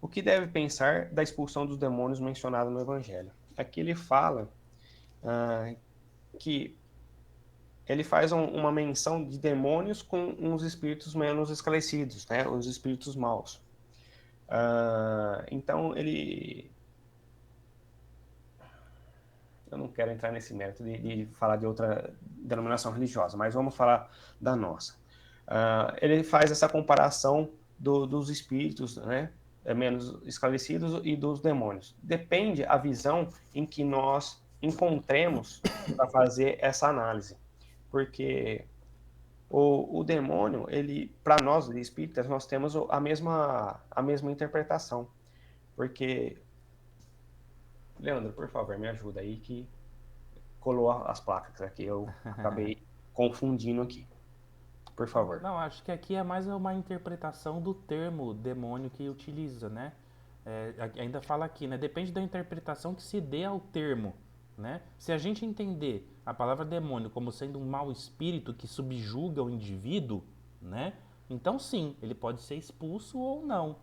O que deve pensar da expulsão dos demônios mencionada no Evangelho? Aqui ele fala que ele faz uma menção de demônios com uns espíritos menos esclarecidos, né? Os espíritos maus. Então ele... Eu não quero entrar nesse mérito de falar de outra denominação religiosa, mas vamos falar da nossa. Ele faz essa comparação dos espíritos, né? Menos esclarecidos e dos demônios. Depende a visão em que nós encontremos para fazer essa análise. Porque o demônio, ele, para nós espíritas, nós temos a mesma interpretação. Porque, Leandro, por favor, me ajuda aí que colou as placas aqui, eu acabei confundindo aqui. Por favor. Não, acho que aqui é mais uma interpretação do termo demônio que utiliza, né? Ainda fala aqui, né? Depende da interpretação que se dê ao termo, né? Se a gente entender a palavra demônio como sendo um mau espírito que subjuga o indivíduo, né? Então sim, ele pode ser expulso ou não,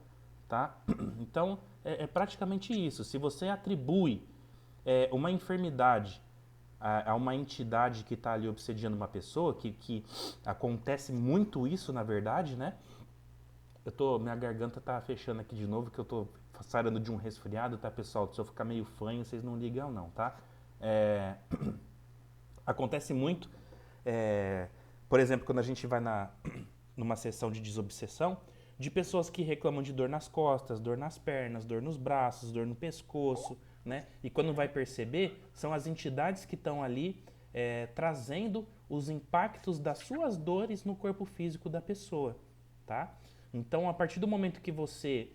tá? Então é praticamente isso. Se você atribui uma enfermidade a uma entidade que está ali obsediando uma pessoa, que acontece muito isso, na verdade, né? Minha garganta tá fechando aqui de novo, que eu tô sarando de um resfriado, tá, pessoal? Se eu ficar meio fanho, vocês não ligam não, tá? Acontece muito, por exemplo, quando a gente vai numa sessão de desobsessão, de pessoas que reclamam de dor nas costas, dor nas pernas, dor nos braços, dor no pescoço, né? E quando vai perceber, são as entidades que estão ali trazendo os impactos das suas dores no corpo físico da pessoa, tá? Então, a partir do momento que você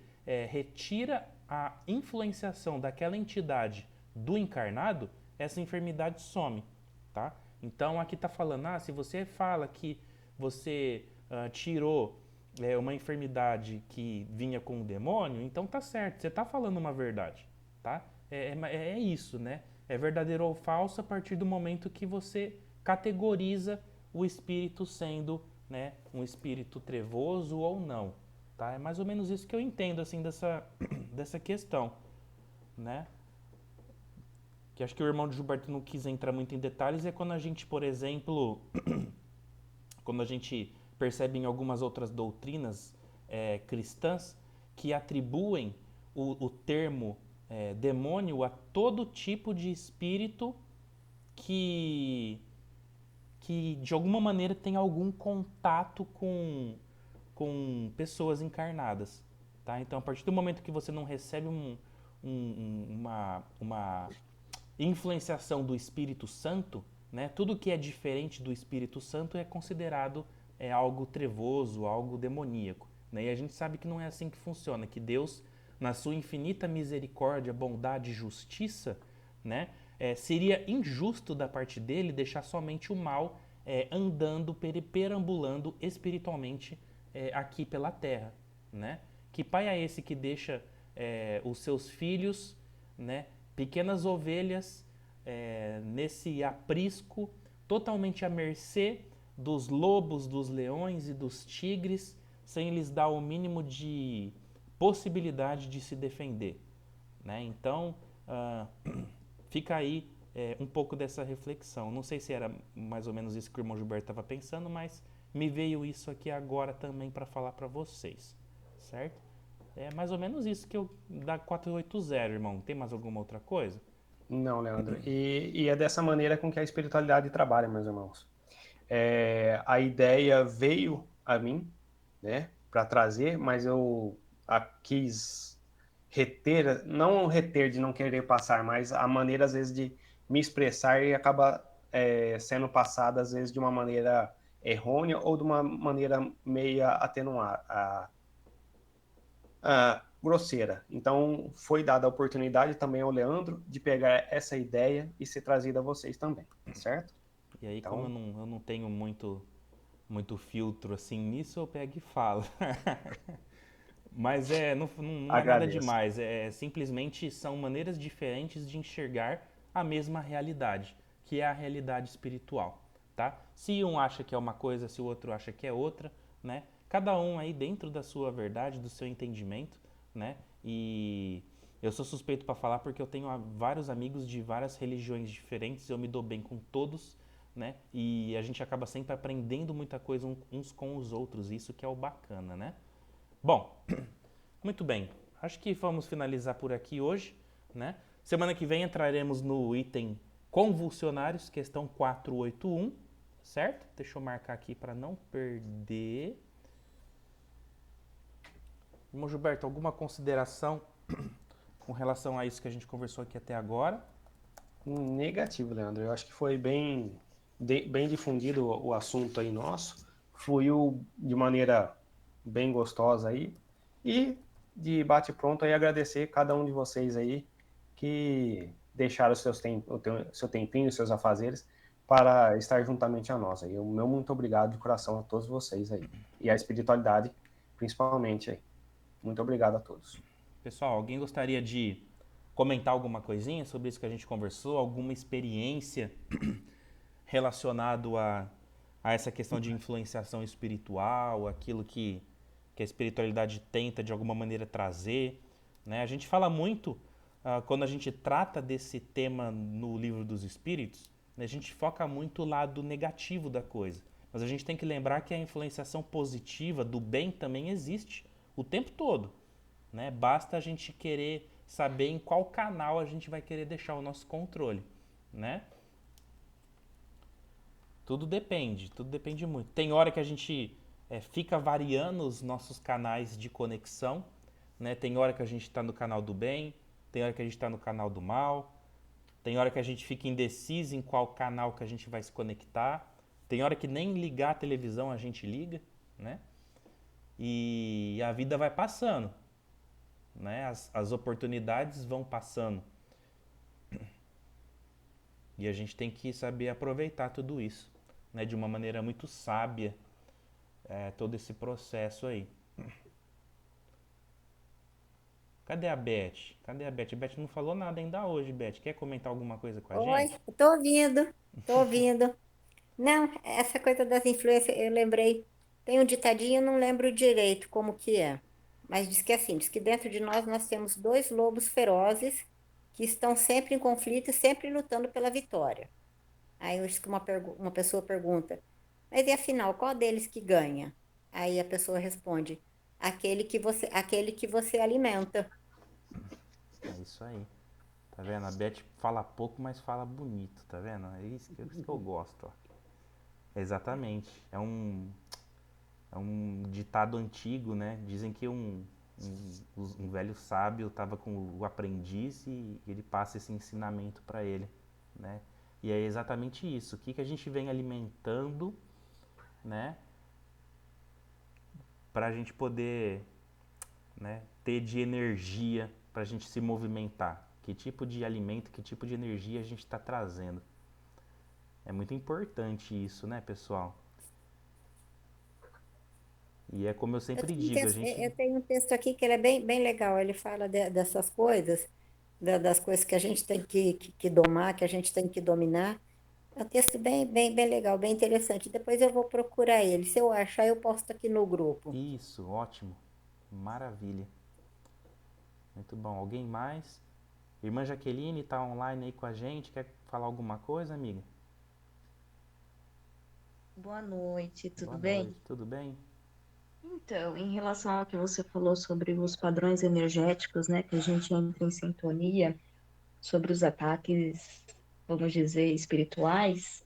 retira a influenciação daquela entidade do encarnado, essa enfermidade some, tá? Então, aqui está falando, se você fala que você tirou uma enfermidade que vinha com o demônio, então tá certo, você está falando uma verdade, tá? É isso, né? É verdadeiro ou falso a partir do momento que você categoriza o espírito sendo, né, um espírito trevoso ou não, tá? É mais ou menos isso que eu entendo assim dessa questão, né? Que acho que o irmão de Gilberto não quis entrar muito em detalhes, é quando a gente, por exemplo, quando a gente percebe em algumas outras doutrinas cristãs que atribuem o termo demônio a todo tipo de espírito que de alguma maneira tem algum contato com pessoas encarnadas. Tá? Então, a partir do momento que você não recebe uma influenciação do Espírito Santo, né, tudo que é diferente do Espírito Santo é considerado algo trevoso, algo demoníaco. Né? E a gente sabe que não é assim que funciona, que Deus, na sua infinita misericórdia, bondade e justiça, né, seria injusto da parte dele deixar somente o mal andando, perambulando espiritualmente aqui pela terra. Né? Que pai é esse que deixa os seus filhos, né, pequenas ovelhas, nesse aprisco, totalmente à mercê dos lobos, dos leões e dos tigres sem lhes dar o mínimo de possibilidade de se defender, né? Então, uh, fica aí um pouco dessa reflexão. Não sei se era mais ou menos isso que o irmão Gilberto estava pensando, mas me veio isso aqui agora também para falar para vocês, certo? É mais ou menos isso que eu da 480, irmão. Tem mais alguma outra coisa? Não, Leandro. E é dessa maneira com que a espiritualidade trabalha, meus irmãos. A ideia veio a mim, né, para trazer, mas eu quis reter, não reter de não querer passar, mas a maneira às vezes de me expressar e acaba sendo passada às vezes de uma maneira errônea ou de uma maneira meia atenuada, grosseira. Então foi dada a oportunidade também ao Leandro de pegar essa ideia e ser trazida a vocês também, certo? E aí, como Então eu não tenho muito filtro assim nisso, eu pego e falo. Mas não é nada agradeço. demais, simplesmente são maneiras diferentes de enxergar a mesma realidade, que é a realidade espiritual, tá? Se um acha que é uma coisa, se o outro acha que é outra, né? Cada um aí dentro da sua verdade, do seu entendimento, né? E eu sou suspeito para falar porque eu tenho vários amigos de várias religiões diferentes, eu me dou bem com todos, né? E a gente acaba sempre aprendendo muita coisa uns com os outros, isso que é o bacana, né? Bom, muito bem. Acho que vamos finalizar por aqui hoje, né? Semana que vem entraremos no item convulsionários, questão 481, certo? Deixa eu marcar aqui para não perder. Irmão Gilberto, alguma consideração com relação a isso que a gente conversou aqui até agora? Negativo, Leandro. Eu acho que foi bem difundido o assunto aí nosso, fluiu de maneira bem gostosa aí, e de bate-pronto aí agradecer cada um de vocês aí que deixaram seu tempinho, seus afazeres para estar juntamente a nós aí. O meu muito obrigado de coração a todos vocês aí, e a espiritualidade principalmente aí. Muito obrigado a todos. Pessoal, alguém gostaria de comentar alguma coisinha sobre isso que a gente conversou? Alguma experiência relacionado a essa questão de influenciação espiritual, aquilo que a espiritualidade tenta de alguma maneira trazer, né? A gente fala muito, quando a gente trata desse tema no livro dos Espíritos, né, a gente foca muito o lado negativo da coisa. Mas a gente tem que lembrar que a influenciação positiva do bem também existe o tempo todo, né? Basta a gente querer saber em qual canal a gente vai querer deixar o nosso controle, né? Tudo depende muito. Tem hora que a gente fica variando os nossos canais de conexão, né? Tem hora que a gente está no canal do bem, tem hora que a gente está no canal do mal, tem hora que a gente fica indeciso em qual canal que a gente vai se conectar, tem hora que nem ligar a televisão a gente liga, né? E a vida vai passando, né? As oportunidades vão passando. E a gente tem que saber aproveitar tudo isso, né? De uma maneira muito sábia, todo esse processo aí. Cadê a Beth? Cadê a Beth? A Beth não falou nada ainda hoje, Beth. Quer comentar alguma coisa com a Oi, gente? tô ouvindo, tô ouvindo. Não, essa coisa das influências, eu lembrei, tem um ditadinho, eu não lembro direito como que é, mas diz que é assim, diz que dentro de nós temos dois lobos ferozes que estão sempre em conflito e sempre lutando pela vitória. Aí eu acho que uma pessoa pergunta, mas e afinal, qual deles que ganha? Aí a pessoa responde, aquele que você alimenta. É isso aí. Tá vendo? A Beth fala pouco, mas fala bonito, tá vendo? É isso que eu gosto, ó. Exatamente. É um ditado antigo, né? Dizem que um velho sábio estava com o aprendiz e ele passa esse ensinamento para ele, né? E é exatamente isso. O que a gente vem alimentando, né? Para a gente poder, né, ter de energia para a gente se movimentar. Que tipo de alimento, que tipo de energia a gente está trazendo. É muito importante isso, né, pessoal? E é como eu sempre digo, a gente. Eu tenho um texto aqui que ele é bem legal. Ele fala dessas coisas, das coisas que a gente tem que domar, que a gente tem que dominar. É um texto bem legal, bem interessante. Depois eu vou procurar ele. Se eu achar, eu posto aqui no grupo. Isso, ótimo. Maravilha. Muito bom. Alguém mais? Irmã Jaqueline tá online aí com a gente. Quer falar alguma coisa, amiga? Boa noite, Boa tudo bem? noite. Tudo bem? Então, em relação ao que você falou sobre os padrões energéticos, né, que a gente entra em sintonia, sobre os ataques, vamos dizer, espirituais,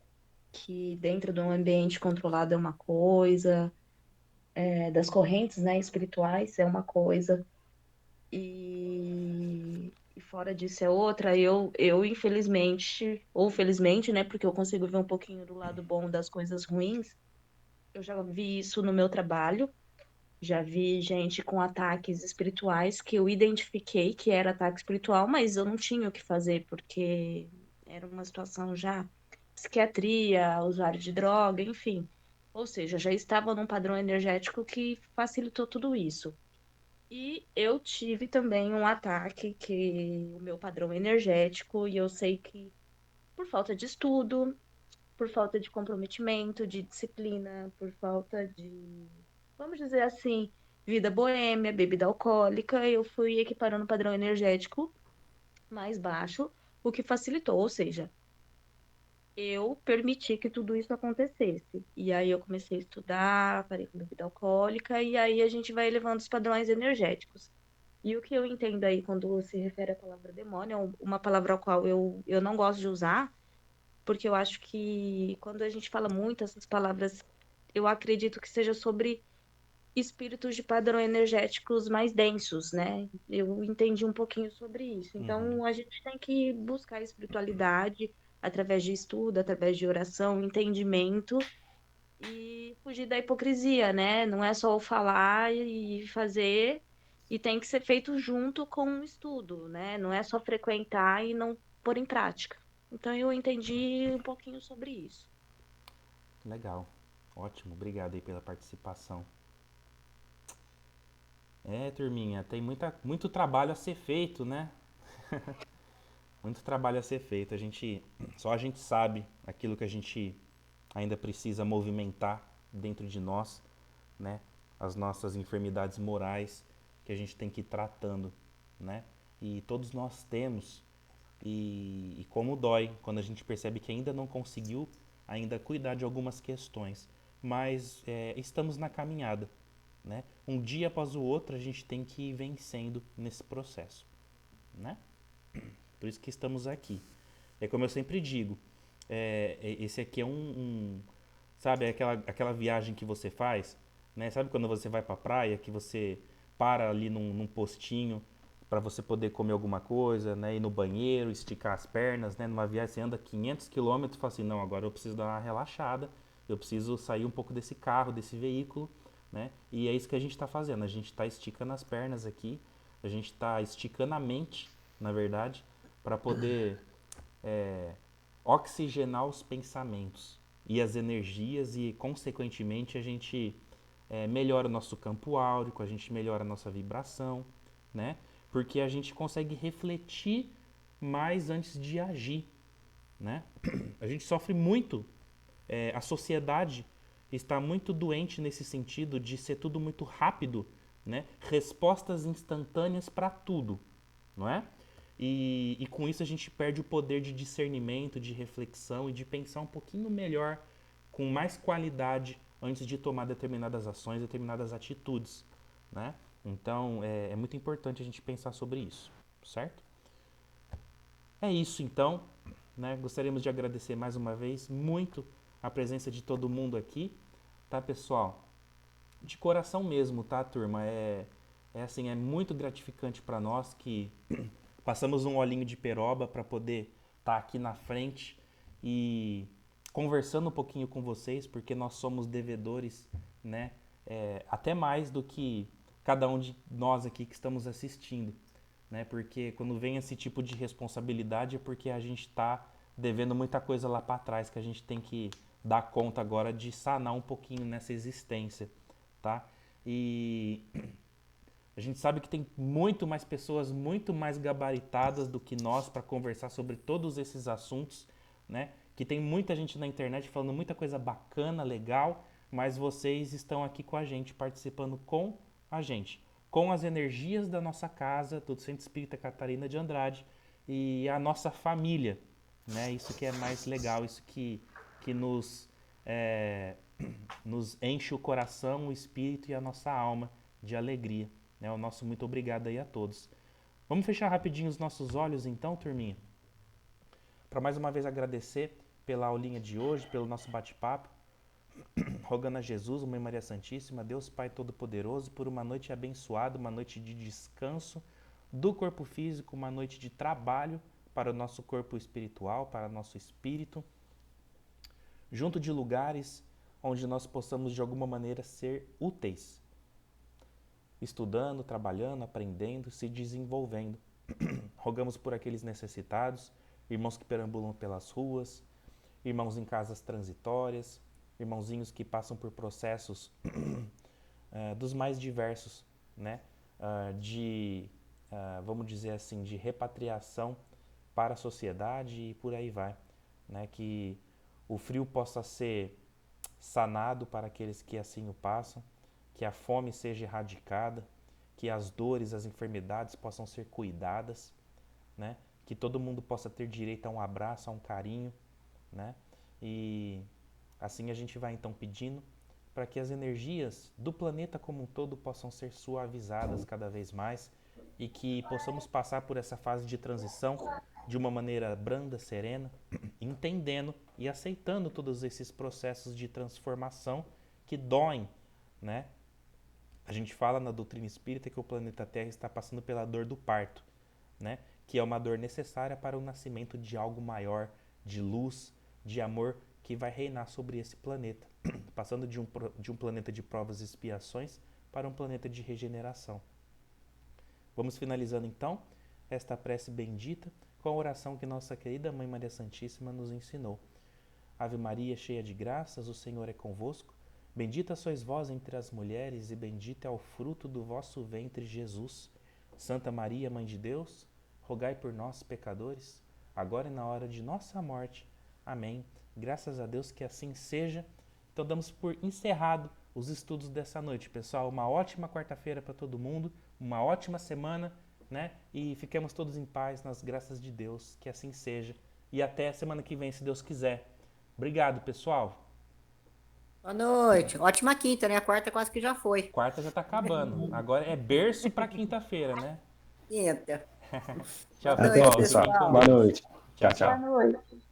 que dentro de um ambiente controlado é uma coisa, das correntes, né, espirituais é uma coisa, e fora disso é outra. Eu, infelizmente, ou felizmente, né, porque eu consigo ver um pouquinho do lado bom das coisas ruins, eu já vi isso no meu trabalho. Já vi gente com ataques espirituais que eu identifiquei que era ataque espiritual, mas eu não tinha o que fazer, porque era uma situação já psiquiatria, usuário de droga, enfim. Ou seja, já estava num padrão energético que facilitou tudo isso. E eu tive também um ataque que o meu padrão energético, e eu sei que por falta de estudo, por falta de comprometimento, de disciplina, por falta de, vamos dizer assim, vida boêmia, bebida alcoólica, eu fui equiparando o padrão energético mais baixo, o que facilitou, ou seja, eu permiti que tudo isso acontecesse. E aí eu comecei a estudar, parei com bebida alcoólica, e aí a gente vai elevando os padrões energéticos. E o que eu entendo aí quando se refere à palavra demônio, é uma palavra a qual eu não gosto de usar, porque eu acho que quando a gente fala muito essas palavras, eu acredito que seja sobre espíritos de padrão energéticos mais densos, né? Eu entendi um pouquinho sobre isso. Uhum. Então, a gente tem que buscar a espiritualidade através de estudo, através de oração, entendimento e fugir da hipocrisia, né? Não é só o falar e fazer, e tem que ser feito junto com o estudo, né? Não é só frequentar e não pôr em prática. Então eu entendi um pouquinho sobre isso. Legal. Ótimo. Obrigado aí pela participação. É, turminha, tem muito trabalho a ser feito, né? Muito trabalho a ser feito. Só a gente sabe aquilo que a gente ainda precisa movimentar dentro de nós, né? As nossas enfermidades morais que a gente tem que ir tratando, né? E todos nós temos. E como dói quando a gente percebe que ainda não conseguiu ainda cuidar de algumas questões. Mas estamos na caminhada, né? Um dia após o outro a gente tem que ir vencendo nesse processo, né? Por isso que estamos aqui. É como eu sempre digo, esse aqui é sabe, aquela viagem que você faz, né? Sabe quando você vai pra praia, que você para ali num postinho para você poder comer alguma coisa, né? Ir no banheiro, esticar as pernas, né? Numa viagem você anda 500 quilômetros e fala assim, não, agora eu preciso dar uma relaxada, eu preciso sair um pouco desse carro, desse veículo, né? E é isso que a gente está fazendo, a gente está esticando as pernas aqui, a gente está esticando a mente, na verdade, para poder é, oxigenar os pensamentos e as energias e, consequentemente, a gente melhora o nosso campo áurico, a gente melhora a nossa vibração, né? Porque a gente consegue refletir mais antes de agir, né? A gente sofre muito, a sociedade está muito doente nesse sentido de ser tudo muito rápido, né? Respostas instantâneas para tudo, não é? E com isso a gente perde o poder de discernimento, de reflexão e de pensar um pouquinho melhor, com mais qualidade, antes de tomar determinadas ações, determinadas atitudes, né? Então é muito importante a gente pensar sobre isso, certo? É isso então, né? Gostaríamos de agradecer mais uma vez muito a presença de todo mundo aqui, tá, pessoal? De coração mesmo, tá, turma? É assim, é muito gratificante para nós que passamos um olhinho de peroba para poder estar aqui na frente e conversando um pouquinho com vocês, porque nós somos devedores, né? Até mais do que cada um de nós aqui que estamos assistindo, né? Porque quando vem esse tipo de responsabilidade é porque a gente está devendo muita coisa lá para trás que a gente tem que dar conta agora de sanar um pouquinho nessa existência, tá? E a gente sabe que tem muito mais pessoas muito mais gabaritadas do que nós para conversar sobre todos esses assuntos, né? que tem muita gente na internet falando muita coisa bacana, legal, mas vocês estão aqui com a gente, participando com a gente, com as energias da nossa casa, do Centro Espírita Catarina de Andrade e a nossa família, né? Isso que é mais legal, isso que nos enche o coração, o espírito e a nossa alma de alegria, né? O nosso muito obrigado aí a todos. Vamos fechar rapidinho os nossos olhos então, turminha? Para mais uma vez agradecer pela aulinha de hoje, pelo nosso bate-papo, rogando a Jesus, Mãe Maria Santíssima, Deus Pai Todo-Poderoso, por uma noite abençoada, uma noite de descanso do corpo físico, uma noite de trabalho para o nosso corpo espiritual, para o nosso espírito, junto de lugares onde nós possamos de alguma maneira ser úteis, estudando, trabalhando, aprendendo, se desenvolvendo. Rogamos por aqueles necessitados, irmãos que perambulam pelas ruas, irmãos em casas transitórias, irmãozinhos que passam por processos dos mais diversos, né? Vamos dizer assim, de repatriação para a sociedade e por aí vai, né? Que o frio possa ser sanado para aqueles que assim o passam, que a fome seja erradicada, que as dores, as enfermidades possam ser cuidadas, né? Que todo mundo possa ter direito a um abraço, a um carinho, né? E assim a gente vai então pedindo para que as energias do planeta como um todo possam ser suavizadas cada vez mais e que possamos passar por essa fase de transição de uma maneira branda, serena, entendendo e aceitando todos esses processos de transformação que doem, né? A gente fala na doutrina espírita que o planeta Terra está passando pela dor do parto, né? Que é uma dor necessária para o nascimento de algo maior, de luz, de amor, que vai reinar sobre esse planeta, passando de um planeta de provas e expiações para um planeta de regeneração. Vamos finalizando então esta prece bendita com a oração que nossa querida Mãe Maria Santíssima nos ensinou. Ave Maria, cheia de graças, o Senhor é convosco. Bendita sois vós entre as mulheres e bendito é o fruto do vosso ventre, Jesus. Santa Maria, Mãe de Deus, rogai por nós, pecadores, agora e na hora de nossa morte. Amém. Graças a Deus que assim seja. Então damos por encerrado os estudos dessa noite, pessoal. Uma ótima quarta-feira para todo mundo, uma ótima semana, né? E fiquemos todos em paz nas graças de Deus, que assim seja. E até semana que vem, se Deus quiser. Obrigado, pessoal. Boa noite. Ótima quinta, né? A quarta quase que já foi. Quarta já tá acabando. Agora é berço para quinta-feira, né? Quinta. Tchau, Boa Até, noite, pessoal. pessoal. Fiquem com Boa Deus. noite. Tchau, tchau. Boa noite.